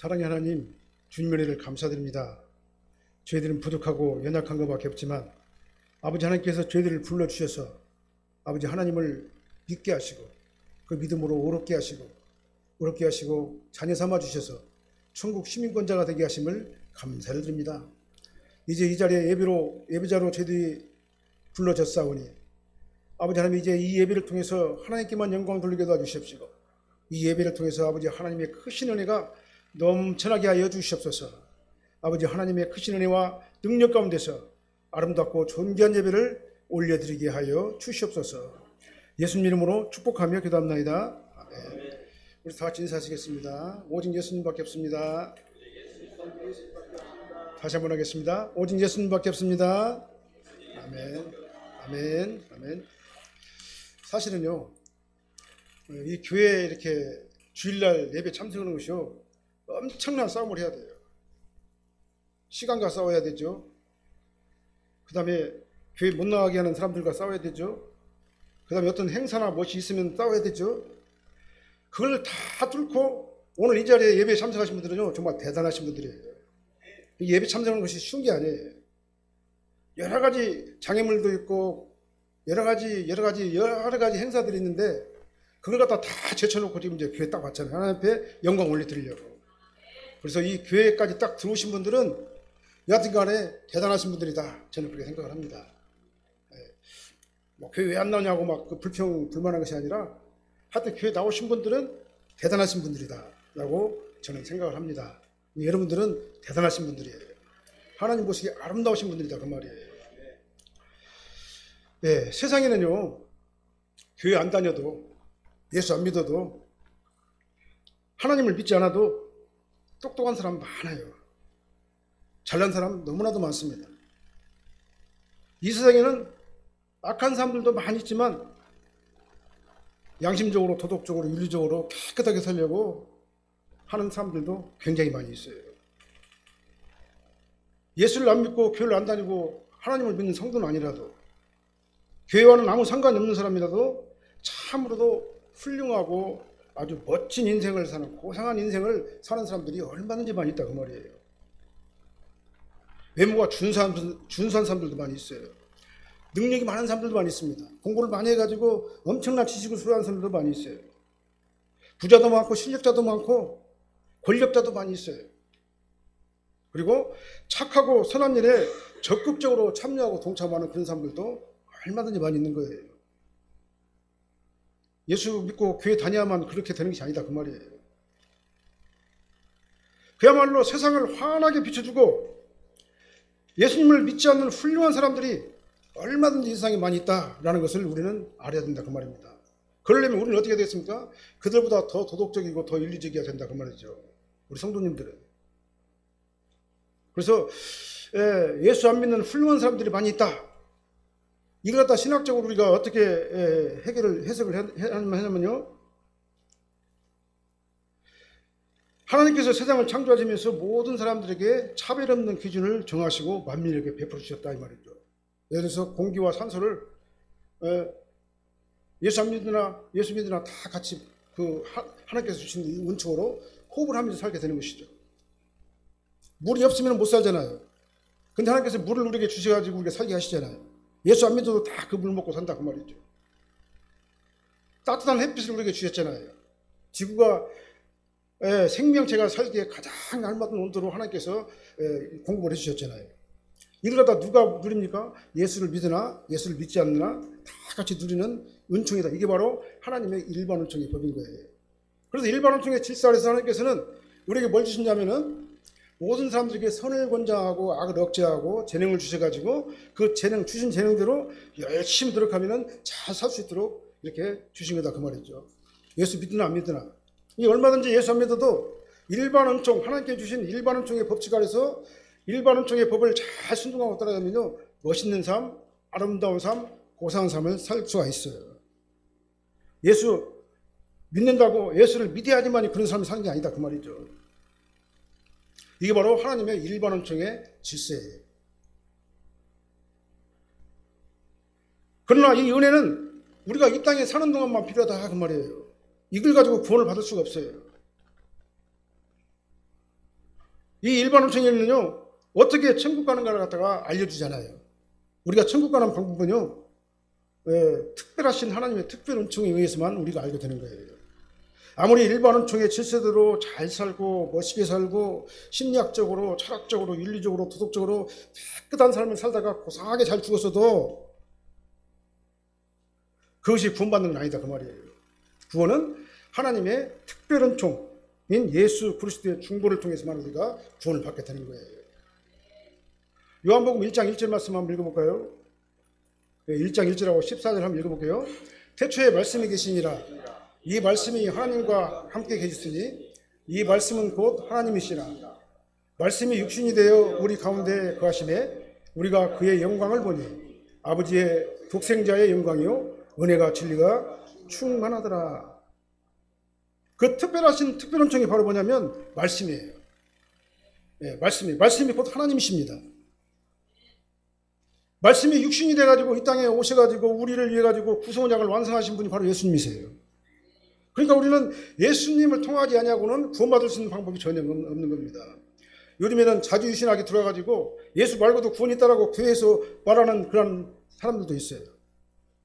사랑의 하나님, 주님의 은혜를 감사드립니다. 저희들은 부족하고 연약한 것밖에 없지만 아버지 하나님께서 저희들을 불러주셔서 아버지 하나님을 믿게 하시고 그 믿음으로 어렵게 하시고 자녀 삼아 주셔서 천국 시민권자가 되게 하심을 감사를 드립니다. 이제 이 자리에 예배자로 저희들이 불러졌사오니 아버지 하나님, 이제 이 예배를 통해서 하나님께만 영광 돌리게 도와주십시오. 이 예배를 통해서 아버지 하나님의 크신 은혜가 넘쳐나게 하여 주시옵소서. 아버지 하나님의 크신 은혜와 능력 가운데서 아름답고 존귀한 예배를 올려드리게 하여 주시옵소서. 예수님 이름으로 축복하며 기도합나이다. 아멘. 우리 다 같이 인사하시겠습니다. 오직 예수님밖에 없습니다. 다시 한번 하겠습니다. 오직 예수님밖에 없습니다. 아멘. 아멘. 아멘. 사실은요, 이 교회에 이렇게 주일날 예배 참석하는 것이요, 엄청난 싸움을 해야 돼요. 시간과 싸워야 되죠. 그 다음에 교회 못 나가게 하는 사람들과 싸워야 되죠. 그 다음에 어떤 행사나 무엇이 있으면 싸워야 되죠. 그걸 다 뚫고 오늘 이 자리에 예배에 참석하신 분들은요, 정말 대단하신 분들이에요. 예배 참석하는 것이 쉬운 게 아니에요. 여러 가지 장애물도 있고 여러 가지 행사들이 있는데 그걸 갖다 다 제쳐놓고 지금 이제 교회 딱 왔잖아요. 하나님 앞에 영광 올려드리려고. 그래서 이 교회까지 딱 들어오신 분들은 여하튼 간에 대단하신 분들이다. 저는 그렇게 생각을 합니다. 뭐 교회 왜 안 나오냐고 막 그 불만한 것이 아니라 하여튼 교회 나오신 분들은 대단하신 분들이다 라고 저는 생각을 합니다. 여러분들은 대단하신 분들이에요. 하나님 보시기에 아름다우신 분들이다 그 말이에요. 네, 세상에는요, 교회 안 다녀도 예수 안 믿어도 하나님을 믿지 않아도 똑똑한 사람 많아요. 잘난 사람 너무나도 많습니다. 이 세상에는 악한 사람들도 많이 있지만 양심적으로, 도덕적으로, 윤리적으로 깨끗하게 살려고 하는 사람들도 굉장히 많이 있어요. 예수를 안 믿고 교회를 안 다니고 하나님을 믿는 성도는 아니라도 교회와는 아무 상관이 없는 사람이라도 참으로도 훌륭하고 아주 멋진 인생을 사는, 고상한 인생을 사는 사람들이 얼마든지 많이 있다 그 말이에요. 외모가 준수한 사람들도 많이 있어요. 능력이 많은 사람들도 많이 있습니다. 공부를 많이 해가지고 엄청난 지식을 소유한 사람들도 많이 있어요. 부자도 많고 실력자도 많고 권력자도 많이 있어요. 그리고 착하고 선한 일에 적극적으로 참여하고 동참하는 그런 사람들도 얼마든지 많이 있는 거예요. 예수 믿고 교회 다녀야만 그렇게 되는 것이 아니다 그 말이에요. 그야말로 세상을 환하게 비춰주고 예수님을 믿지 않는 훌륭한 사람들이 얼마든지 이 세상에 많이 있다라는 것을 우리는 알아야 된다 그 말입니다. 그러려면 우리는 어떻게 되겠습니까? 그들보다 더 도덕적이고 더 윤리적이어야 된다 그 말이죠. 우리 성도님들은. 그래서 예수 안 믿는 훌륭한 사람들이 많이 있다. 이걸 갖다 신학적으로 우리가 어떻게 해석을 하냐면요, 하나님께서 세상을 창조하시면서 모든 사람들에게 차별 없는 기준을 정하시고 만민에게 베풀어 주셨다 이 말이죠. 예를 들어서 공기와 산소를 예수 믿으나 다 같이 그 하나님께서 주신 은총으로 호흡을 하면서 살게 되는 것이죠. 물이 없으면 못 살잖아요. 근데 하나님께서 물을 우리에게 주셔가지고 우리가 살게 하시잖아요. 예수 안 믿어도 다 그 물 먹고 산다 그 말이죠. 따뜻한 햇빛을 우리에게 주셨잖아요. 지구가 생명체가 살기에 가장 알맞은 온도로 하나님께서 공급을 해주셨잖아요. 이걸 갖다 누가 누립니까? 예수를 믿으나 예수를 믿지 않느나 다 같이 누리는 은총이다. 이게 바로 하나님의 일반 은총의 법인 거예요. 그래서 일반 은총의 질서 아래서 하나님께서는 우리에게 뭘 주시냐면은 모든 사람들에게 선을 권장하고 악을 억제하고 재능을 주셔가지고 그 주신 재능대로 열심히 노력하면은 잘 살 수 있도록 이렇게 주신 거다 그 말이죠. 예수 믿으나 안 믿으나. 이 얼마든지 예수 안 믿어도 일반 은총, 하나님께 주신 일반 은총의 법칙 아래서 일반 은총의 법을 잘 순종하고 따라가면요, 멋있는 삶, 아름다운 삶, 고상한 삶을 살 수가 있어요. 예수 믿는다고 예수를 믿어야지만 그런 삶을 사는 게 아니다 그 말이죠. 이게 바로 하나님의 일반 은총의 질서예요. 그러나 이 은혜는 우리가 이 땅에 사는 동안만 필요하다 그 말이에요. 이걸 가지고 구원을 받을 수가 없어요. 이 일반 원청에는요, 어떻게 천국 가는가를 갖다가 알려주잖아요. 우리가 천국 가는 방법은요, 특별하신 하나님의 특별 은총에 의해서만 우리가 알게 되는 거예요. 아무리 일반 은총의 질서대로 잘 살고 멋있게 살고 심리학적으로 철학적으로 윤리적으로 도덕적으로 깨끗한 삶을 살다가 고상하게 잘 죽었어도 그것이 구원받는 건 아니다 그 말이에요. 구원은 하나님의 특별 은총인 예수 그리스도의 중보를 통해서만 우리가 구원을 받게 되는 거예요. 요한복음 1장 1절 말씀 한번 읽어볼까요? 1장 1절하고 14절 한번 읽어볼게요. 태초에 말씀이 계시니라. 이 말씀이 하나님과 함께 계셨으니 이 말씀은 곧 하나님이시라. 말씀이 육신이 되어 우리 가운데 거하심에 우리가 그의 영광을 보니 아버지의 독생자의 영광이요 은혜가 진리가 충만하더라. 그 특별하신 특별 은총이 바로 뭐냐면 말씀이에요. 말씀이 곧 하나님이십니다. 말씀이 육신이 돼가지고 이 땅에 오셔가지고 우리를 위해 가지고 구속약을 완성하신 분이 바로 예수님이세요. 그러니까 우리는 예수님을 통하지 아니하고는 구원받을 수 있는 방법이 전혀 없는 겁니다. 요즘에는 자주유신학에 들어가가지고 예수 말고도 구원이 있다라고 교회에서 말하는 그런 사람들도 있어요.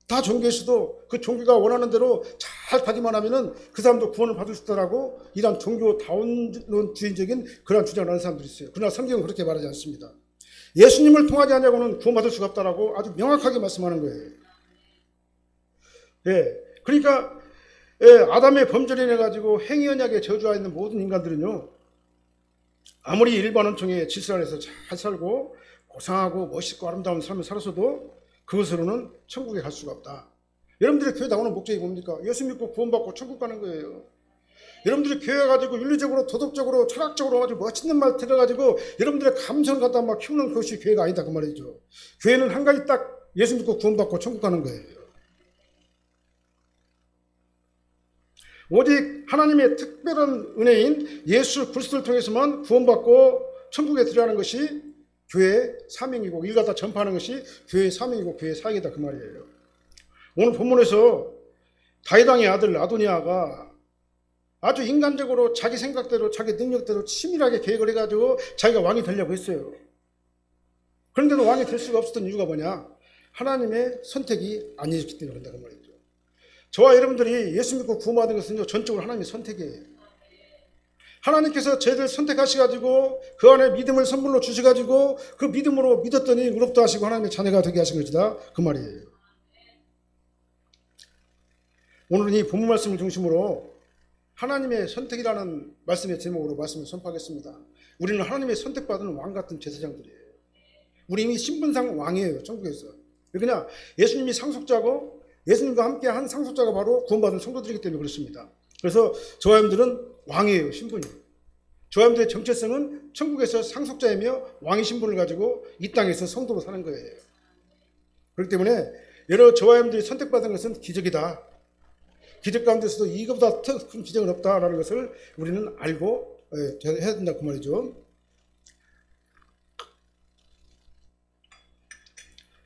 다 종교에서도 그 종교가 원하는 대로 잘 가기만 하면은 그 사람도 구원을 받을 수 있다라고 이런 종교 다원주의적인 그런 주장을 하는 사람들이 있어요. 그러나 성경은 그렇게 말하지 않습니다. 예수님을 통하지 않냐고는 구원받을 수가 없다라고 아주 명확하게 말씀하는 거예요. 그러니까 아담의 범죄로 인해 가지고 행위 언약에 저주하여 있는 모든 인간들은요, 아무리 일반 원총의 질서 안에서 잘 살고 고상하고 멋있고 아름다운 삶을 살았어도 그것으로는 천국에 갈 수가 없다. 여러분들이 교회 나오는 목적이 뭡니까? 예수 믿고 구원받고 천국 가는 거예요. 여러분들이 교회 가지고 윤리적으로 도덕적으로 철학적으로 아주 멋있는 말 들어가지고 여러분들의 감성을 갖다 막 키우는 것이 교회가 아니다 그 말이죠. 교회는 한 가지 딱 예수 믿고 구원받고 천국 가는 거예요. 오직 하나님의 특별한 은혜인 예수 그리스도를 통해서만 구원받고 천국에 들어가는 것이 교회의 사명이고 일 갖다 전파하는 것이 교회의 사명이고 교회의 사역이다 그 말이에요. 오늘 본문에서 다윗 왕의 아들 아도니아가 아주 인간적으로 자기 생각대로 자기 능력대로 치밀하게 계획을 해가지고 자기가 왕이 되려고 했어요. 그런데도 왕이 될 수가 없었던 이유가 뭐냐? 하나님의 선택이 아니었기 때문에 그런다 그 말이죠. 저와 여러분들이 예수 믿고 구원받은 것은요, 전적으로 하나님의 선택이에요. 하나님께서 저희들 선택하셔가지고 그 안에 믿음을 선물로 주셔가지고 그 믿음으로 믿었더니 의롭다 하시고 하나님의 자녀가 되게 하신 것이다 그 말이에요. 오늘은 이 본문 말씀을 중심으로 하나님의 선택이라는 말씀의 제목으로 말씀을 선포하겠습니다. 우리는 하나님의 선택받은 왕같은 제사장들이에요. 우리 이미 신분상 왕이에요. 천국에서. 그냥 예수님이 상속자고 예수님과 함께 한 상속자가 바로 구원받은 성도들이기 때문에 그렇습니다. 그래서 저와 여러분들은 왕이에요. 신분이. 저와 여러분들의 정체성은 천국에서 상속자이며 왕의 신분을 가지고 이 땅에서 성도로 사는 거예요. 그렇기 때문에 저와 여러분들이 선택받은 것은 기적이다. 기적 가운데서도 이것보다 더 큰 기적은 없다라는 것을 우리는 알고 해야 된다 그 말이죠.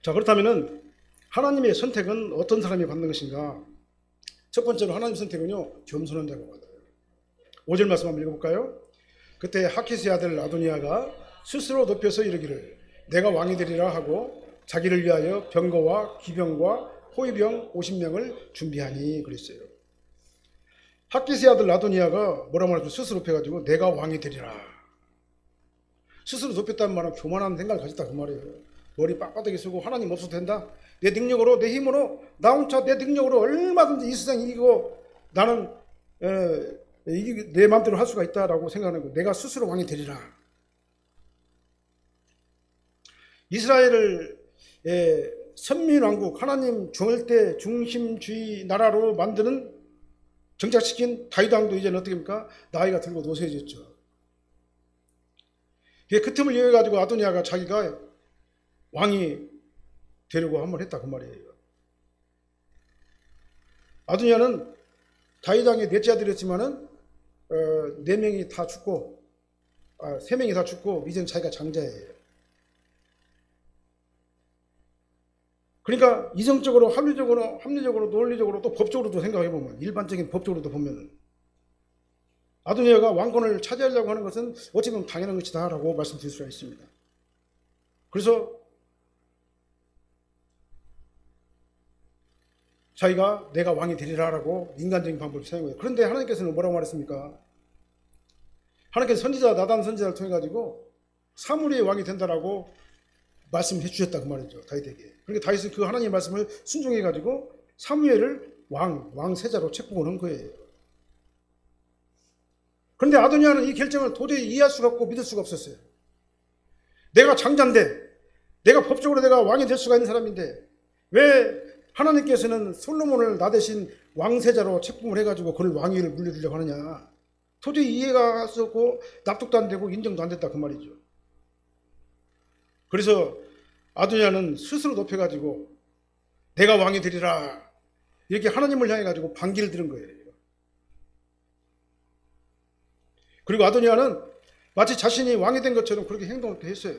자, 그렇다면은 하나님의 선택은 어떤 사람이 받는 것인가? 첫 번째로 하나님의 선택은요, 겸손한 자가 받아요. 5절 말씀 한번 읽어볼까요? 그때 하키스의 아들 아도니아가 스스로 높여서 이르기를 내가 왕이 되리라 하고 자기를 위하여 병거와 기병과 호위병 50명을 준비하니 그랬어요. 하키스의 아들 아도니아가 뭐라고 말하면 스스로 높여가지고 내가 왕이 되리라. 스스로 높였다는 말은 교만한 생각을 가졌다 그 말이에요. 머리 빡빡하게 쓰고 하나님 없어도 된다. 내 능력으로 내 힘으로 나 혼자 내 능력으로 얼마든지 이 세상 이기고 나는 내 마음대로 할 수가 있다라고 생각하는 거. 내가 스스로 왕이 되리라. 이스라엘을 선민왕국 하나님 절대 중심주의 나라로 만드는 정착시킨 다윗 왕도 이제는 어떻게 합니까? 나이가 들고 노쇠해졌죠. 그 틈을 이용해가지고 아도니아가 자기가 왕이 되려고 한번 했다 그 말이에요. 아도니아는 다윗 왕의 넷째 아들이었지만은 4명이 다 죽고 3명이 다 죽고 이제는 자기가 장자예요. 그러니까 이성적으로 합리적으로 논리적으로 또 법적으로도 생각해보면 일반적인 법적으로도 보면은 아도니아가 왕권을 차지하려고 하는 것은 어찌 보면 당연한 것이다 라고 말씀드릴 수가 있습니다. 그래서 자기가 내가 왕이 되리라 라고 인간적인 방법을 사용해요. 그런데 하나님께서는 뭐라고 말했습니까? 하나님께서 선지자 나단 선지자를 통해 가지고 사무엘이 왕이 된다라고 말씀을 해주셨다 그 말이죠. 다윗에게. 그러니까 다윗은 그 하나님의 말씀을 순종해 가지고 사무엘을 왕세자로 책봉을 한 거예요. 그런데 아도니아는 이 결정을 도저히 이해할 수가 없고 믿을 수가 없었어요. 내가 장자인데, 내가 법적으로 내가 왕이 될 수가 있는 사람인데 왜 하나님께서는 솔로몬을 나 대신 왕세자로 책봉을 해가지고 그를 왕위를 물려주려고 하느냐. 도저히 이해가 할 수 없고 납득도 안 되고 인정도 안 됐다 그 말이죠. 그래서 아도니아는 스스로 높여가지고 내가 왕이 되리라 이렇게 하나님을 향해 가지고 반기를 들은 거예요. 그리고 아도니아는 마치 자신이 왕이 된 것처럼 그렇게 행동을 했어요.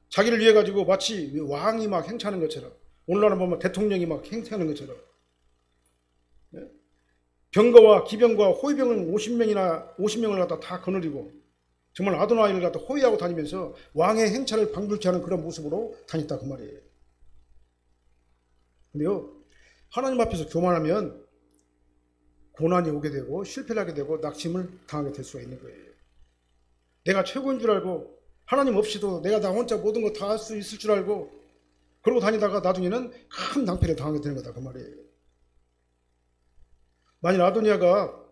자기를 위해 가지고 마치 왕이 막 행차하는 것처럼, 오늘날은 보면 대통령이 막 행차하는 것처럼, 병거와 기병과 호위병을 50명을 갖다 다 거느리고 정말 아도니아를 갖다 호위하고 다니면서 왕의 행차를 방불케 하는 그런 모습으로 다녔다 그 말이에요. 근데요, 하나님 앞에서 교만하면 고난이 오게 되고 실패를 하게 되고 낙심을 당하게 될 수가 있는 거예요. 내가 최고인 줄 알고 하나님 없이도 내가 나 혼자 모든 거 다 할 수 있을 줄 알고 그러고 다니다가 나중에는 큰 낭패를 당하게 되는 거다 그 말이에요. 만일 아도니아가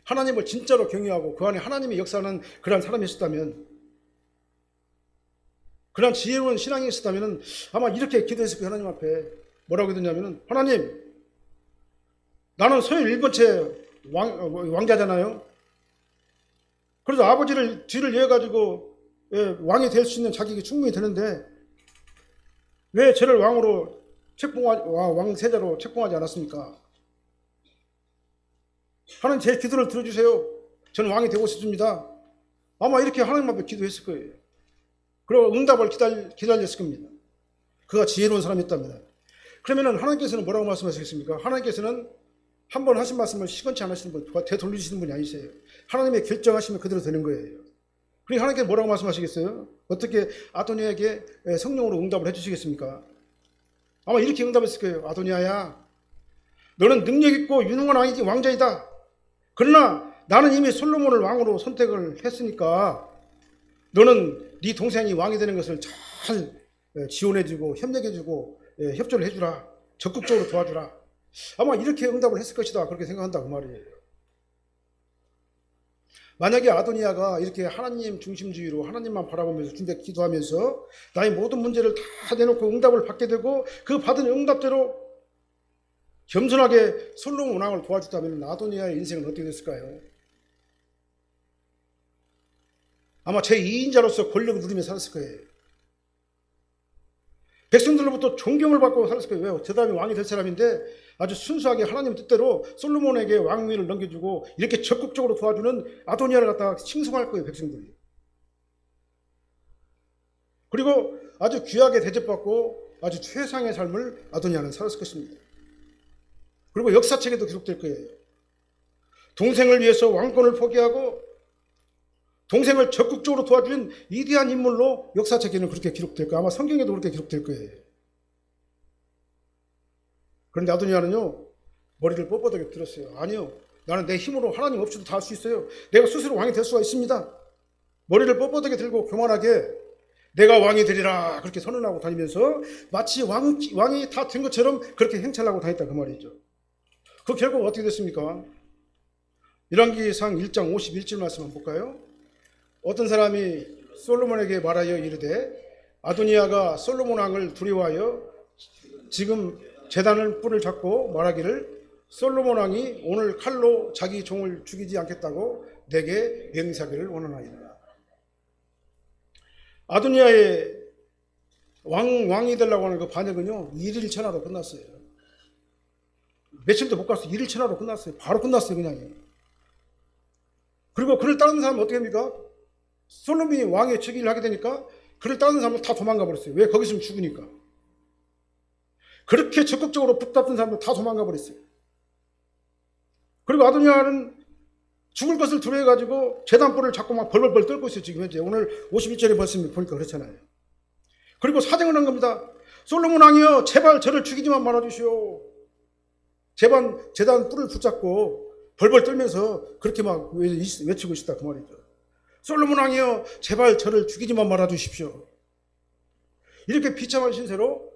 하나님을 진짜로 경외하고 그 안에 하나님의 역사하는 그러한 사람이었다면, 그러한 지혜로운 신앙이 있었다면 아마 이렇게 기도했을 거예요. 하나님 앞에 뭐라고 했냐면, 하나님, 나는 소유 1번째 왕자잖아요. 그래서 아버지를 뒤를 이어가지고 왕이 될 수 있는 자격이 충분히 되는데 왜 저를 왕으로 왕세자로 책봉하지 않았습니까? 하나님 제 기도를 들어주세요. 저는 왕이 되고 싶습니다. 아마 이렇게 하나님 앞에 기도했을 거예요. 그리고 응답을 기다렸을 겁니다. 그가 지혜로운 사람이었답니다. 그러면 하나님께서는 뭐라고 말씀하시겠습니까? 하나님께서는 한 번 하신 말씀을 시건치 않으시는 분, 되돌리시는 분이 아니세요. 하나님의 결정하시면 그대로 되는 거예요. 그러니까 하나님께서 뭐라고 말씀하시겠어요? 어떻게 아도니아에게 성령으로 응답을 해주시겠습니까? 아마 이렇게 응답했을 거예요. 아도니아야, 너는 능력 있고 유능한 왕자이다. 그러나 나는 이미 솔로몬을 왕으로 선택을 했으니까 너는 네 동생이 왕이 되는 것을 잘 지원해주고 협력해주고 협조를 해주라. 적극적으로 도와주라. 아마 이렇게 응답을 했을 것이다. 그렇게 생각한다 그 말이에요. 만약에 아도니아가 이렇게 하나님 중심주의로 하나님만 바라보면서 기도하면서 나의 모든 문제를 다 내놓고 응답을 받게 되고 그 받은 응답대로 겸손하게 솔로몬 왕을 도와줬다면 아도니아의 인생은 어떻게 됐을까요? 아마 제2인자로서 권력을 누리며 살았을 거예요. 백성들로부터 존경을 받고 살았을 거예요. 왜요? 저 다음에 왕이 될 사람인데 아주 순수하게 하나님 뜻대로 솔로몬에게 왕위를 넘겨주고 이렇게 적극적으로 도와주는 아도니아를 갖다가 칭송할 거예요. 백성들이. 그리고 아주 귀하게 대접받고 아주 최상의 삶을 아도니아는 살았을 것입니다. 그리고 역사책에도 기록될 거예요. 동생을 위해서 왕권을 포기하고 동생을 적극적으로 도와준 위대한 인물로 역사책에는 그렇게 기록될 거예요. 아마 성경에도 그렇게 기록될 거예요. 그런데 아도니아는요, 머리를 뻣뻣하게 들었어요. 아니요, 나는 내 힘으로 하나님 없이도 다 할 수 있어요. 내가 스스로 왕이 될 수가 있습니다. 머리를 뻣뻣하게 들고 교만하게 내가 왕이 되리라 그렇게 선언하고 다니면서 마치 왕이 다 된 것처럼 그렇게 행차를 하고 다녔다 그 말이죠. 그 결국 어떻게 됐습니까? 열왕기상 1장 51절 말씀 한번 볼까요? 어떤 사람이 솔로몬에게 말하여 이르되 아도니아가 솔로몬 왕을 두려워하여 지금 제단을 뿔을 잡고 말하기를 솔로몬 왕이 오늘 칼로 자기 종을 죽이지 않겠다고 내게 맹세하기를 원하나이다. 아도니아의 왕이 되려고 하는 그 반역은요, 일일 천하로 끝났어요. 며칠도 못 갔어요. 일일 천하로 끝났어요. 바로 끝났어요, 그냥. 그리고 그를 따르는 사람은 어떻게 합니까? 솔로몬이 왕의 즉위를 하게 되니까 그를 따르는 사람은 다 도망가 버렸어요. 왜? 거기 있으면 죽으니까. 그렇게 적극적으로 붙잡던 사람들 다 도망가 버렸어요. 그리고 아도니아는 죽을 것을 두려워해가지고 제단불을 자꾸 막 벌벌벌 떨고 있어요. 지금 현재 오늘 51절에 말씀 보니까 그렇잖아요. 그리고 사정을 한 겁니다. 솔로몬 왕이여 제발 저를 죽이지만 말아주시오. 제발 제단 뿔을 붙잡고 벌벌 떨면서 그렇게 막 외치고 있었다 그 말이죠. 솔로몬 왕이여 제발 저를 죽이지만 말아주십시오. 이렇게 비참한 신세로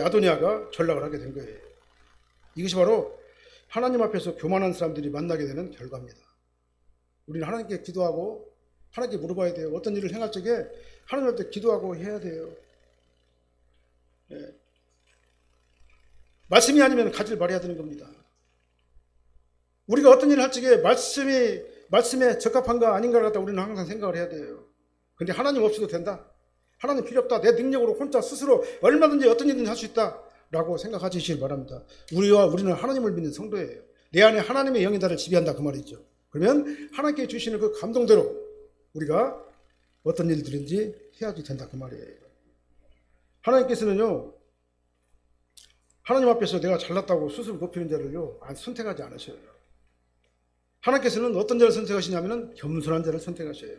아도니아가 전락을 하게 된 거예요. 이것이 바로 하나님 앞에서 교만한 사람들이 만나게 되는 결과입니다. 우리는 하나님께 기도하고 하나님께 물어봐야 돼요. 어떤 일을 행할 적에 하나님한테 기도하고 해야 돼요. 말씀이 아니면 가지를 말해야 되는 겁니다. 우리가 어떤 일을 할 적에 말씀에 적합한가 아닌가를 갖다 우리는 항상 생각을 해야 돼요. 근데 하나님 없이도 된다. 하나님 필요 없다. 내 능력으로 혼자 스스로 얼마든지 어떤 일이든 할 수 있다. 라고 생각하시길 바랍니다. 우리는 하나님을 믿는 성도예요. 내 안에 하나님의 영이 나를 지배한다 그 말이죠. 그러면 하나님께 주시는 그 감동대로 우리가 어떤 일들인지 해야지 된다 그 말이에요. 하나님께서는요, 하나님 앞에서 내가 잘났다고 스스로 높이는 자를요 선택하지 않으셔요. 하나님께서는 어떤 자를 선택하시냐면 겸손한 자를 선택하셔요.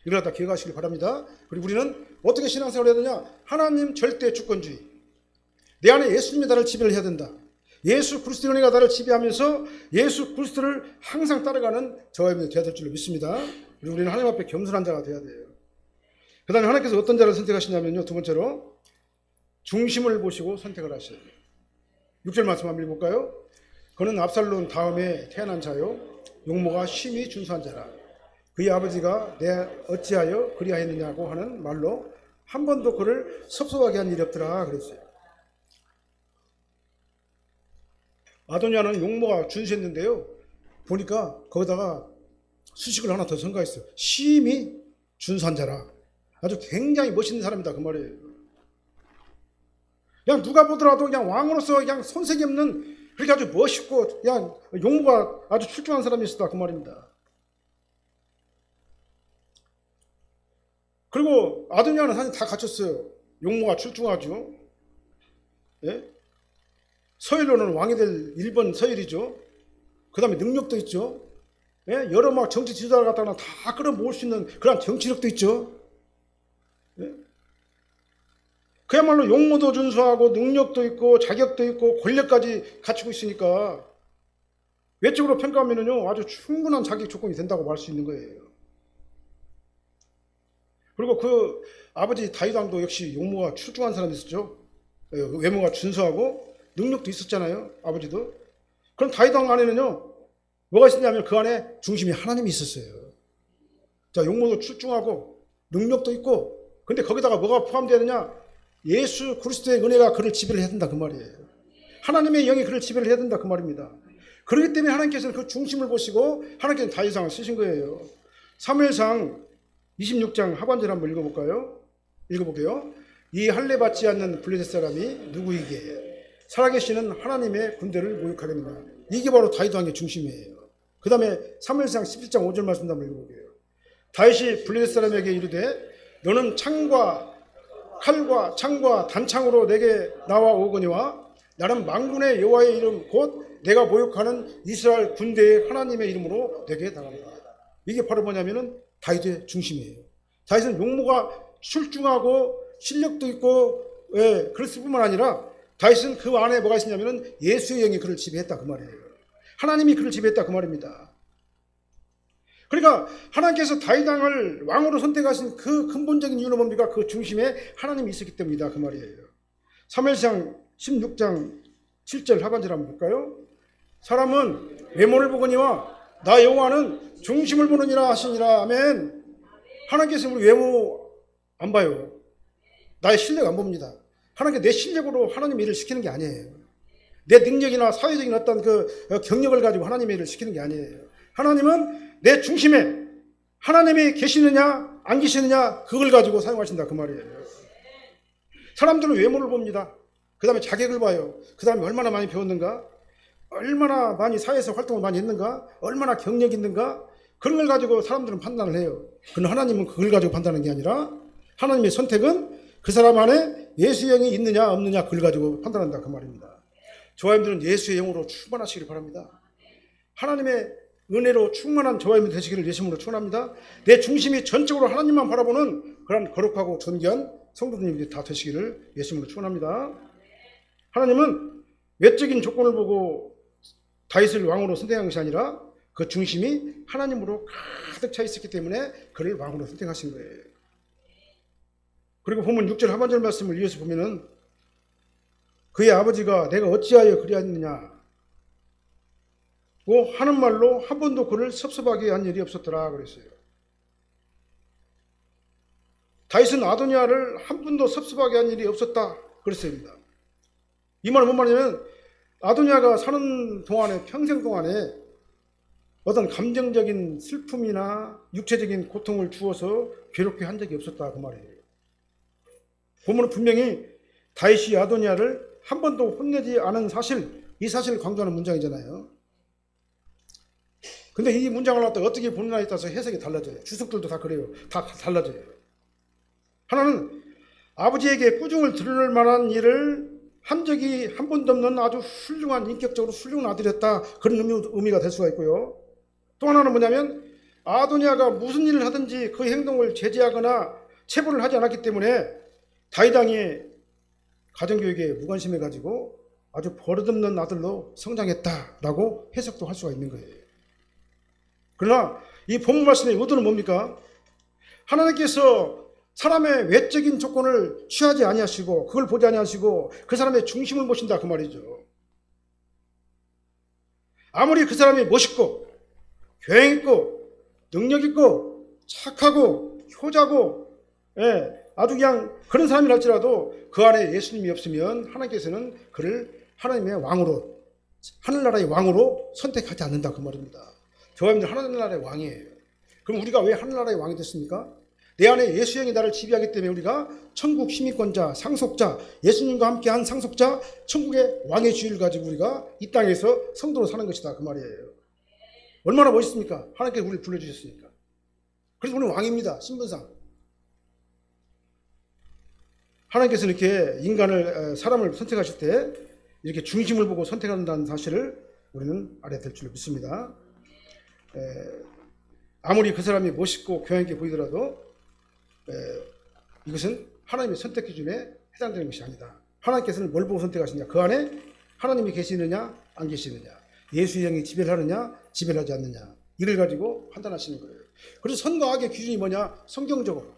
이걸 갖다 기억하시길 바랍니다. 그리고 우리는 어떻게 신앙생활을 해야 되냐? 하나님 절대 주권주의. 내 안에 예수님이 나를 지배를 해야 된다. 예수 그리스도의 은혜가 나를 지배하면서 예수 그리스도를 항상 따라가는 저와 여러분이 되어야 될 줄로 믿습니다. 그리고 우리는 하나님 앞에 겸손한 자가 되어야 돼요. 그 다음에 하나님께서 어떤 자를 선택하시냐면요, 두 번째로 중심을 보시고 선택을 하셔요. 6절 말씀 한번 읽어볼까요? 그는 압살롬 다음에 태어난 자요 용모가 심히 준수한 자라. 그의 아버지가 내 어찌하여 그리하였느냐고 하는 말로 한 번도 그를 섭섭하게 한 일이 없더라 그랬어요. 아도니아는 용모가 준수했는데요, 보니까 거기다가 수식을 하나 더 첨가했어요. 심히 준수한 자라. 아주 굉장히 멋있는 사람이다 그 말이에요. 그냥 누가 보더라도 그냥 왕으로서 그냥 손색이 없는, 그렇게 아주 멋있고 그냥 용모가 아주 출중한 사람이었다 그 말입니다. 그리고 아도니아는 사실 다 갖췄어요. 용모가 출중하죠. 예? 서열로는 왕이 될 1번 서열이죠. 그 다음에 능력도 있죠. 예? 여러 막 정치 지도자를 갖다가 다 끌어모을 수 있는 그런 정치력도 있죠. 예? 그야말로 용모도 준수하고 능력도 있고 자격도 있고 권력까지 갖추고 있으니까 외적으로 평가하면요 아주 충분한 자격 조건이 된다고 말 수 있는 거예요. 그리고 그 아버지 다윗 왕도 역시 용모가 출중한 사람이 있었죠. 외모가 준수하고 능력도 있었잖아요. 아버지도. 그럼 다윗 왕 안에는요 뭐가 있었냐면 그 안에 중심이 하나님이 있었어요. 자, 용모도 출중하고 능력도 있고, 근데 거기다가 뭐가 포함되느냐? 예수 그리스도의 은혜가 그를 지배를 해야 된다 그 말이에요. 하나님의 영이 그를 지배를 해야 된다 그 말입니다. 그렇기 때문에 하나님께서는 그 중심을 보시고 하나님께서는 다윗왕을 쓰신 거예요. 사무엘상 26장 하반절 한번 읽어볼게요. 이 할례 받지 않는 블레셋 사람이 누구이기에 살아계시는 하나님의 군대를 모욕하겠느냐. 이게 바로 다윗 왕의 중심이에요. 그 다음에 사무엘상 17장 5절 말씀 한번 읽어볼게요. 다윗이 블레셋 사람에게 이르되 너는 칼과 창과 단창으로 내게 나와 오거니와 나는 만군의 여호와의 이름 곧 내가 모욕하는 이스라엘 군대의 하나님의 이름으로 내게 나간다. 이게 바로 뭐냐면은 다윗의 중심이에요. 다윗은 용모가 출중하고 실력도 있고 그랬을 뿐만 아니라 다윗은 그 안에 뭐가 있었냐면은 예수의 영이 그를 지배했다 그 말이에요. 하나님이 그를 지배했다 그 말입니다. 그러니까 하나님께서 다윗 왕을 왕으로 선택하신 그 근본적인 이유는 뭡니까? 그 중심에 하나님이 있었기 때문이다 그 말이에요. 사무엘상 16장 7절 하반절 한번 볼까요? 사람은 외모를 보거니와 나 여호와는 중심을 보느니라 하시니라. 아멘. 하나님께서 우리 외모 안 봐요. 나의 실력 안 봅니다. 하나님께 내 실력으로 하나님의 일을 시키는 게 아니에요. 내 능력이나 사회적인 어떤 그 경력을 가지고 하나님의 일을 시키는 게 아니에요. 하나님은 내 중심에 하나님이 계시느냐 안 계시느냐 그걸 가지고 사용하신다 그 말이에요. 사람들은 외모를 봅니다. 그 다음에 자격을 봐요. 그 다음에 얼마나 많이 배웠는가, 얼마나 많이 사회에서 활동을 많이 했는가, 얼마나 경력이 있는가, 그런 걸 가지고 사람들은 판단을 해요. 그러나 하나님은 그걸 가지고 판단하는 게 아니라 하나님의 선택은 그 사람 안에 예수의 영이 있느냐 없느냐 그걸 가지고 판단한다 그 말입니다. 저와 여러분들은 예수의 영으로 충만하시길 바랍니다. 하나님의 은혜로 충만한 저와 여러분 되시기를 예수님으로 축원합니다. 내 중심이 전적으로 하나님만 바라보는 그런 거룩하고 존귀한 성도님들이 다 되시기를 예수님으로 축원합니다. 하나님은 외적인 조건을 보고 다윗을 왕으로 선택한 것이 아니라 그 중심이 하나님으로 가득 차 있었기 때문에 그를 왕으로 선택하신 거예요. 그리고 보면 6절 하반절 말씀을 이어서 보면은 그의 아버지가 내가 어찌하여 그리하였느냐 하는 말로 한 번도 그를 섭섭하게 한 일이 없었더라 그랬어요. 다윗은 아도니아를 한 번도 섭섭하게 한 일이 없었다 그랬습니다. 이 말은 뭔 말이냐면 아도니아가 사는 동안에 평생 동안에 어떤 감정적인 슬픔이나 육체적인 고통을 주어서 괴롭게 한 적이 없었다 그 말이에요. 보면 분명히 다윗이 아도니아를 한 번도 혼내지 않은 사실, 이 사실을 강조하는 문장이잖아요. 근데 이 문장을 갖다 어떻게 보느냐에 따라서 해석이 달라져요. 주석들도 다 그래요. 다 달라져요. 하나는 아버지에게 꾸중을 들을 만한 일을 한 적이 한 번도 없는 아주 훌륭한, 인격적으로 훌륭한 아들이었다. 그런 의미가 될 수가 있고요. 또 하나는 뭐냐면 아도니아가 무슨 일을 하든지 그 행동을 제지하거나 체벌을 하지 않았기 때문에 다윗 왕이 가정교육에 무관심해가지고 아주 버릇없는 아들로 성장했다라고 해석도 할 수가 있는 거예요. 그러나 이 본문 말씀의 의도는 뭡니까? 하나님께서 사람의 외적인 조건을 취하지 아니하시고 그걸 보지 아니하시고 그 사람의 중심을 보신다 그 말이죠. 아무리 그 사람이 멋있고 교양 있고 능력 있고 착하고 효자고 아주 그냥 그런 사람이 할지라도 그 안에 예수님이 없으면 하나님께서는 그를 하나님의 왕으로, 하늘나라의 왕으로 선택하지 않는다 그 말입니다. 저와 여러분들 하늘나라의 왕이에요. 그럼 우리가 왜 하늘나라의 왕이 됐습니까? 내 안에 예수 형이 나를 지배하기 때문에 우리가 천국 시민권자, 상속자, 예수님과 함께한 상속자, 천국의 왕의 지위를 가지고 우리가 이 땅에서 성도로 사는 것이다 그 말이에요. 얼마나 멋있습니까? 하나님께서 우리를 불러주셨으니까. 그래서 우리는 왕입니다. 신분상. 하나님께서는 이렇게 인간을, 사람을 선택하실 때 이렇게 중심을 보고 선택한다는 사실을 우리는 알아야 될 줄 믿습니다. 아무리 그 사람이 멋있고 교양 있게 보이더라도 이것은 하나님의 선택 기준에 해당되는 것이 아니다. 하나님께서는 뭘 보고 선택하시냐? 그 안에 하나님이 계시느냐 안 계시느냐, 예수의 영이 지배를 하느냐 지배를 하지 않느냐, 이를 가지고 판단하시는 거예요. 그래서 선과 악의 기준이 뭐냐? 성경적으로,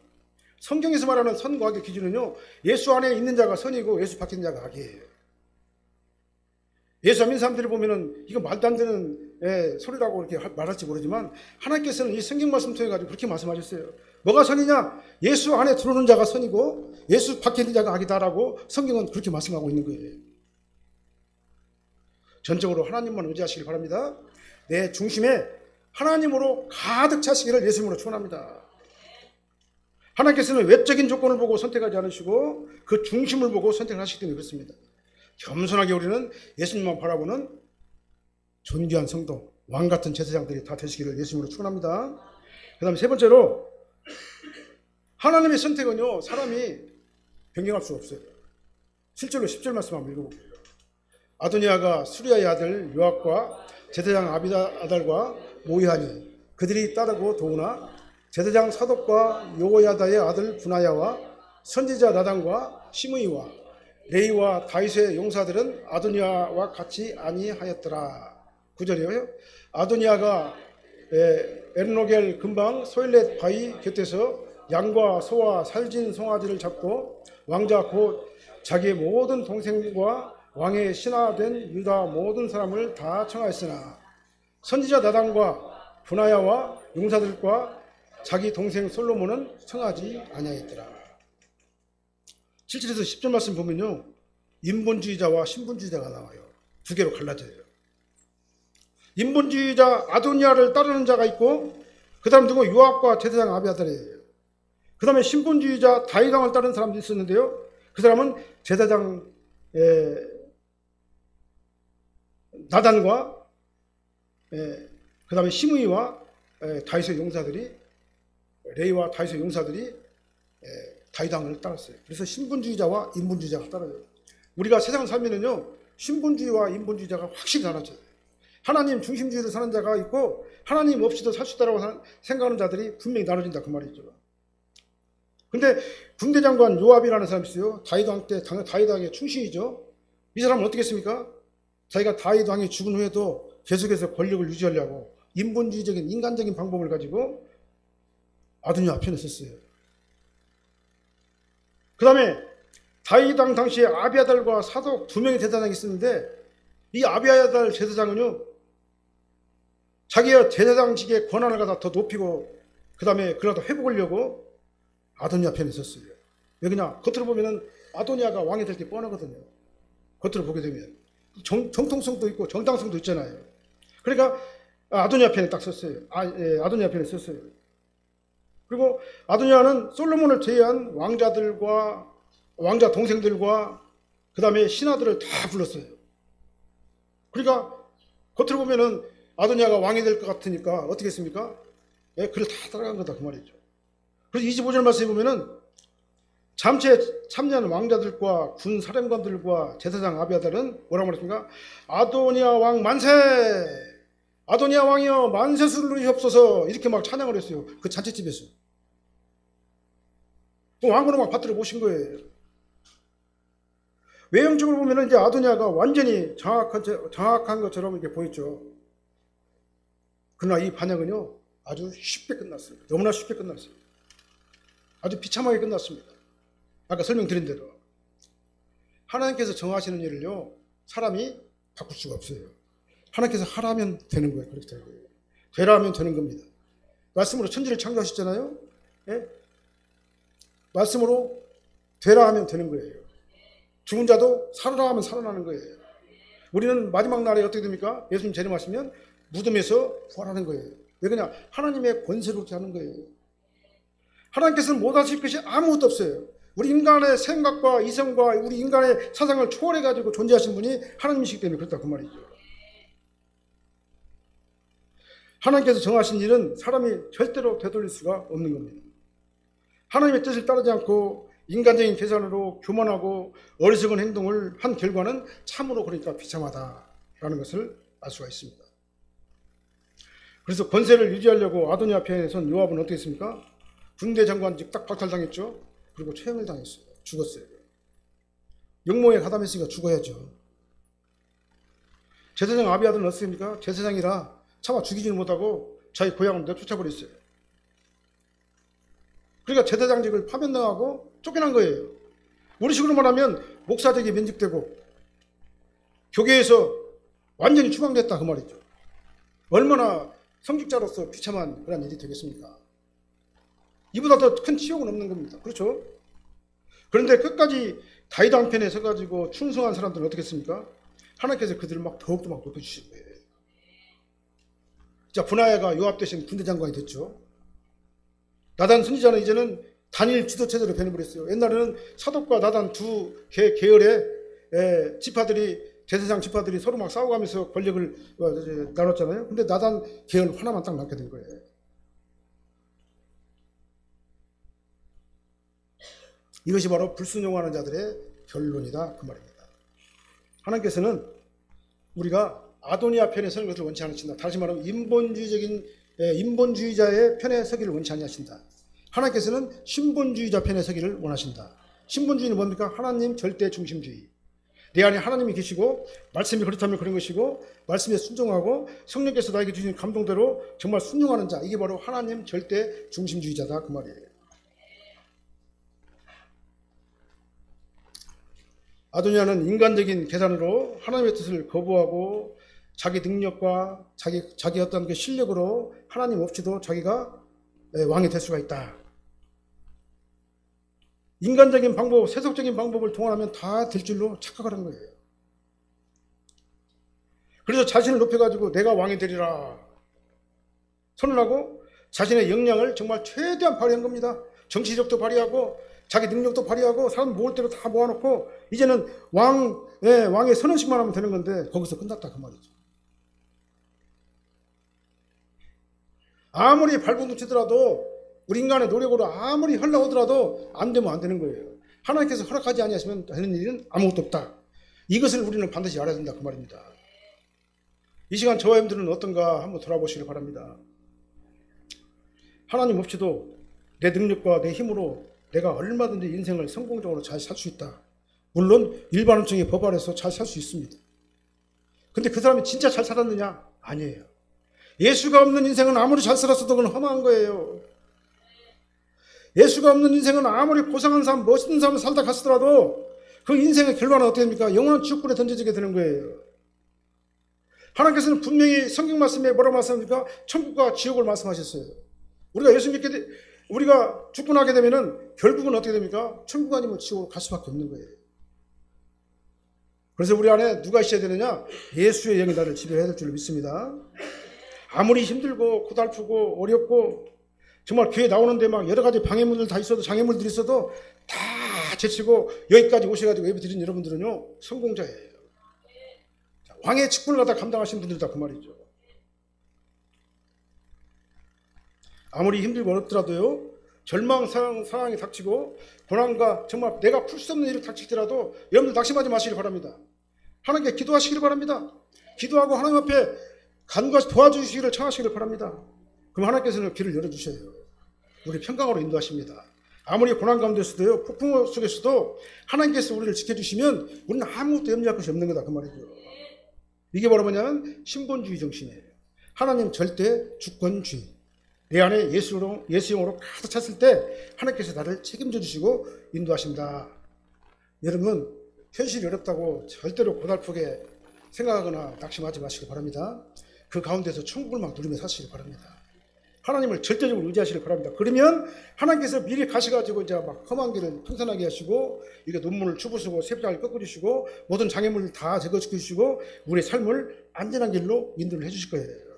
성경에서 말하는 선과 악의 기준은요, 예수 안에 있는 자가 선이고 예수 밖에 있는 자가 악이에요. 예수 안 믿는 사람들을 보면은 이거 말도 안 되는 소리라고 이렇게 말할지 모르지만 하나님께서는 이 성경 말씀 통해 가지고 그렇게 말씀하셨어요. 뭐가 선이냐? 예수 안에 들어오는 자가 선이고 예수 밖에 있는 자가 악이다라고 성경은 그렇게 말씀하고 있는 거예요. 전적으로 하나님만 의지하시길 바랍니다. 내 중심에 하나님으로 가득 차시기를 예수님으로 축원합니다. 하나님께서는 외적인 조건을 보고 선택하지 않으시고 그 중심을 보고 선택하시기 때문에 그렇습니다. 겸손하게 우리는 예수님만 바라보는 존귀한 성도, 왕같은 제사장들이 다 되시기를 예수님으로 축원합니다. 그 다음에 세 번째로, 하나님의 선택은요, 사람이 변경할 수 없어요. 실제로 10절 말씀 한번 읽어볼게요. 아도니아가 수리아의 아들 요압과 제사장 아비아달과 모이하니 그들이 따르고 도우나 제사장 사독과 요야다의 아들 분하야와 선지자 나단과 시므이와 레이와 다윗의 용사들은 아도니아와 같이 아니하였더라. 9절이에요. 아도니아가 에르노겔 근방 소일렛 바위 곁에서 양과 소와 살진 송아지를 잡고 왕자 곧 자기의 모든 동생과 왕의 신하된 유다 모든 사람을 다 청하였으나 선지자 나단과 분하야와 용사들과 자기 동생 솔로몬은 청하지 아니하였더라. 7절에서 10절 말씀 보면요, 인본주의자와 신분주의자가 나와요. 두 개로 갈라져요. 인본주의자 아도니아를 따르는 자가 있고, 그 다음 누구? 요압과 제사장 아비아달이에요. 그 다음에 신분주의자 다윗 왕을 따르는 사람도 있었는데요, 그 사람은 제사장 나단과 그 다음에 시므이와 다윗의 용사들이, 레이와 다윗의 용사들이 다윗 왕을 따랐어요. 그래서 신분주의자와 인본주의자가 따라요. 우리가 세상 살면은요, 신분주의와 인본주의자가 확실히 나눠져요. 하나님 중심주의로 사는 자가 있고 하나님 없이도 살 수 있다고 생각하는 자들이 분명히 나눠진다 그 말이죠. 근데 군대장관 요압이라는 사람이 있어요. 다윗 왕 때 다윗 왕의 충신이죠. 이 사람은 어떻게 했습니까? 자기가 다윗 왕이 죽은 후에도 계속해서 권력을 유지하려고 인본주의적인 인간적인 방법을 가지고 아도니아 편에 섰어요. 그 다음에 다윗 왕 당시에 아비아달과 사독 2명의 제사장이 있었는데 이 아비아달 제사장은요 자기의 제사장직의 권한을 갖다 더 높이고 그 다음에 그걸 갖다 회복하려고 아도니아 편에 섰어요. 왜냐 겉으로 보면은 아도니아가 왕이 될 게 뻔하거든요. 겉으로 보게 되면 정통성도 있고 정당성도 있잖아요. 그러니까 아도니아 편에 딱 섰어요. 아도니아 편에 섰어요. 그리고 아도니아는 솔로몬을 제외한 왕자들과 왕자 동생들과 그 다음에 신하들을 다 불렀어요. 그러니까 겉으로 보면은 아도니아가 왕이 될 것 같으니까 어떻게 했습니까? 그를 다 따라간 거다 그 말이죠. 그래서 25절 말씀에 보면은 잠시에 참여한 왕자들과 군 사령관들과 제사장 아비아달은 뭐라고 말했습니까? 아도니아 왕 만세! 아도니아 왕이여 만세수를 누리옵소서 이렇게 막 찬양을 했어요. 그 잔치집에서. 왕군을 막 받들어 모신 거예요. 외형적으로 보면 이제 아도니아가 완전히 장악한 것처럼 이렇게 보였죠. 그러나 이 반역은요 아주 쉽게 끝났습니다. 너무나 쉽게 끝났습니다. 아주 비참하게 끝났습니다. 아까 설명드린 대로 하나님께서 정하시는 일을요 사람이 바꿀 수가 없어요. 하나님께서 하라면 되는 거예요. 그렇게 되는 거예요. 되라 하면 되는 겁니다. 말씀으로 천지를 창조하셨잖아요. 예? 말씀으로 되라 하면 되는 거예요. 죽은 자도 살아라 하면 살아나는 거예요. 우리는 마지막 날에 어떻게 됩니까? 예수님 재림하시면 무덤에서 부활하는 거예요. 왜 그러냐? 하나님의 권세로 그렇게 하는 거예요. 하나님께서는 못하실 것이 아무것도 없어요. 우리 인간의 생각과 이성과 우리 인간의 사상을 초월해가지고 존재하신 분이 하나님이시기 때문에 그렇다 그 말이죠. 하나님께서 정하신 일은 사람이 절대로 되돌릴 수가 없는 겁니다. 하나님의 뜻을 따르지 않고 인간적인 계산으로 교만하고 어리석은 행동을 한 결과는 참으로 그러니까 비참하다라는 것을 알 수가 있습니다. 그래서 권세를 유지하려고 아도니아 편에 선 요압은 어떻게 했습니까? 군대 장관직 딱 박탈당했죠. 그리고 처형을 당했어요. 죽었어요. 영모에 가담했으니까 죽어야죠. 제사장 아비아들은 어떻습니까? 제사장이라 차마 죽이지는 못하고 자기 고향을 내쫓아버렸어요. 그러니까 제사장직을 파면당하고 쫓겨난 거예요. 우리 식으로 말하면 목사직이 면직되고 교계에서 완전히 추방됐다 그 말이죠. 얼마나 성직자로서 비참한 그런 일이 되겠습니까? 이보다 더 큰 치욕은 없는 겁니다. 그렇죠? 그런데 끝까지 다윗 왕 편에 서가지고 충성한 사람들은 어떻게 했습니까? 하나님께서 그들을 막 더욱더 막 높여주신 거예요. 자, 분하야가 요압 대신 군대 장관이 됐죠. 나단 선지자는 이제는 단일 지도체제로 변해버렸어요. 옛날에는 사독과 나단 두 계열의 지파들이 제사장 지파들이 서로 막 싸워가면서 권력을 나눴잖아요. 근데 나단 계열 하나만 딱 남게 된 거예요. 이것이 바로 불순종하는 자들의 결론이다 그 말입니다. 하나님께서는 우리가 아도니아 편에 서는 것을 원치 않으신다. 다시 말하면 인본주의자의 편에 서기를 원치 않으신다. 하나님께서는 신본주의자 편에 서기를 원하신다. 신본주의는 뭡니까? 하나님 절대 중심주의. 내 안에 하나님이 계시고 말씀이 그렇다면 그런 것이고 말씀에 순종하고 성령께서 나에게 주신 감동대로 정말 순종하는 자, 이게 바로 하나님 절대 중심주의자다 그 말이에요. 아도니아는 인간적인 계산으로 하나님의 뜻을 거부하고 자기 능력과 자기 어떤 그 실력으로 하나님 없이도 자기가 왕이 될 수가 있다. 인간적인 방법, 세속적인 방법을 동원하면 다 될 줄로 착각을 한 거예요. 그래서 자신을 높여가지고 내가 왕이 되리라 선언하고 자신의 역량을 정말 최대한 발휘한 겁니다. 정치력도 발휘하고 자기 능력도 발휘하고 사람 모을 대로 다 모아놓고 이제는 왕의 선언식만 하면 되는 건데 거기서 끝났다 그 말이죠. 아무리 발버둥 치더라도 우리 인간의 노력으로 아무리 흘러오더라도 안 되면 안 되는 거예요. 하나님께서 허락하지 아니하시면 되는 일은 아무것도 없다. 이것을 우리는 반드시 알아야 된다 그 말입니다. 이 시간 저와 여러분들은 어떤가 한번 돌아보시길 바랍니다. 하나님 없이도 내 능력과 내 힘으로 내가 얼마든지 인생을 성공적으로 잘 살 수 있다. 물론 일반론적인 법 아래서 잘 살 수 있습니다. 근데 그 사람이 진짜 잘 살았느냐? 아니에요. 예수가 없는 인생은 아무리 잘 살았어도 그건 허망한 거예요. 예수가 없는 인생은 아무리 고상한 삶, 멋있는 삶을 살다 갔더라도 그 인생의 결론은 어떻게 됩니까? 영원한 지옥불에 던져지게 되는 거예요. 하나님께서는 분명히 성경 말씀에 뭐라고 말씀합니까? 천국과 지옥을 말씀하셨어요. 우리가 예수 믿게 우리가 죽고 나게 되면은 결국은 어떻게 됩니까? 천국 아니면 지옥으로 갈 수밖에 없는 거예요. 그래서 우리 안에 누가 있어야 되느냐? 예수의 영이 나를 지배해야 될 줄 믿습니다. 아무리 힘들고 고달프고 어렵고 정말 교회 나오는데 막 여러 가지 방해물들 다 있어도 장애물들이 있어도 다 제치고 여기까지 오셔가지고 예배 드린 여러분들은요 성공자예요. 왕의 직분을 갖다 감당하신 분들이다 그 말이죠. 아무리 힘들고 어렵더라도요 절망 상황이 닥치고 고난과 정말 내가 풀 수 없는 일이 닥칠지라도 여러분들 낙심하지 마시길 바랍니다. 하나님께 기도하시길 바랍니다. 기도하고 하나님 앞에 간과시 도와주시기를 청하시기를 바랍니다. 그럼 하나님께서는 길을 열어주셔요. 우리 평강으로 인도하십니다. 아무리 고난 가운데서도요 폭풍 속에서도 하나님께서 우리를 지켜주시면 우리는 아무것도 염려할 것이 없는 거다 그 말이죠. 이게 바로 뭐냐면 신본주의 정신이에요. 하나님 절대 주권주의. 내 안에 예수용으로 가득 찼을 때 하나님께서 나를 책임져 주시고 인도하신다. 여러분 현실이 어렵다고 절대로 고달프게 생각하거나 낙심하지 마시기 바랍니다. 그 가운데서 천국을 막 누리며 사시기 바랍니다. 하나님을 절대적으로 의지하시길 바랍니다. 그러면 하나님께서 미리 가셔가지고 이제 막 험한 길을 평탄하게 하시고 이게 논문을 추부수고 세상을 꺾어주시고 모든 장애물을 다 제거시켜주시고 우리의 삶을 안전한 길로 인도를 해주실 거예요.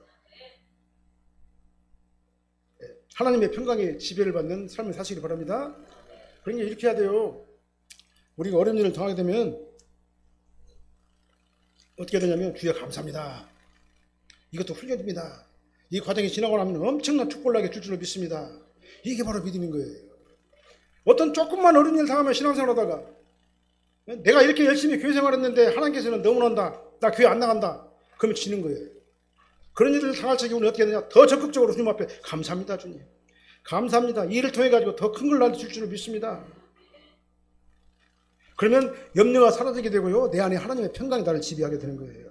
하나님의 평강에 지배를 받는 삶을 사시기 바랍니다. 그러니까 이렇게 해야 돼요. 우리가 어려운 일을 당하게 되면 어떻게 되냐면 주여 감사합니다. 이것도 훈련입니다. 이 과정이 지나고 나면 엄청난 축복을 나게 줄 줄로 믿습니다. 이게 바로 믿음인 거예요. 어떤 조금만 어려운 일 당하면 신앙생활 하다가 내가 이렇게 열심히 교회 생활했는데 하나님께서는 너무난다. 나 교회 안 나간다. 그러면 지는 거예요. 그런 일을 당할 적에 우리는 어떻게 되냐? 더 적극적으로 주님 앞에 감사합니다 주님. 감사합니다. 이 일을 통해 가지고 더 큰 걸 나한테 줄 줄로 믿습니다. 그러면 염려가 사라지게 되고요. 내 안에 하나님의 평강이 나를 지배하게 되는 거예요.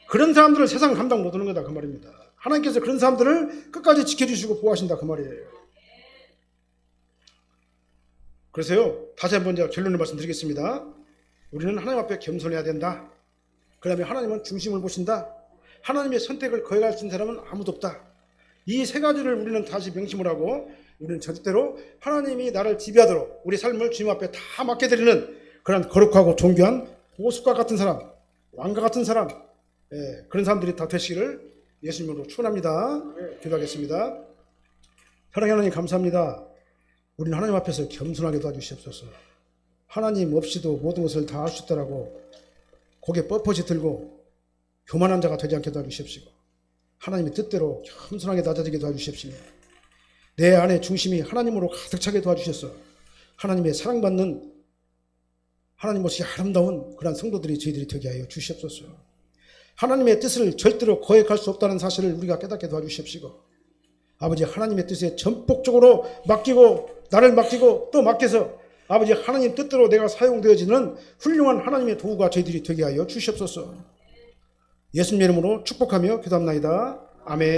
그런 사람들을 세상 감당 못하는 거다 그 말입니다. 하나님께서 그런 사람들을 끝까지 지켜주시고 보호하신다 그 말이에요. 그래서요 다시 한번 제가 결론을 말씀드리겠습니다. 우리는 하나님 앞에 겸손해야 된다. 그 다음에 하나님은 중심을 보신다. 하나님의 선택을 거역할 수 있는 사람은 아무도 없다. 이 세 가지를 우리는 다시 명심을 하고 우리는 절대로 하나님이 나를 지배하도록 우리 삶을 주님 앞에 다 맡겨드리는 그런 거룩하고 존귀한 보석과 같은 사람, 왕과 같은 사람, 그런 사람들이 다 되시기를 예수님으로 축원합니다. 기도하겠습니다. 사랑하는 하나님 감사합니다. 우리는 하나님 앞에서 겸손하게 도와주시옵소서. 하나님 없이도 모든 것을 다 할 수 있다라고 고개 뻣뻣이 들고 교만한 자가 되지 않게 도와주십시오. 하나님의 뜻대로 겸손하게 낮아지게 도와주십시오. 내 안에 중심이 하나님으로 가득 차게 도와주셔서 하나님의 사랑받는 하나님 모습이 아름다운 그런 성도들이 저희들이 되게 하여 주시옵소서. 하나님의 뜻을 절대로 거역할 수 없다는 사실을 우리가 깨닫게 도와주십시오. 아버지 하나님의 뜻에 전폭적으로 맡기고 나를 맡기고 또 맡겨서 아버지 하나님 뜻대로 내가 사용되어지는 훌륭한 하나님의 도구가 저희들이 되게 하여 주시옵소서. 예수님 이름으로 축복하며 기도합나이다. 아멘.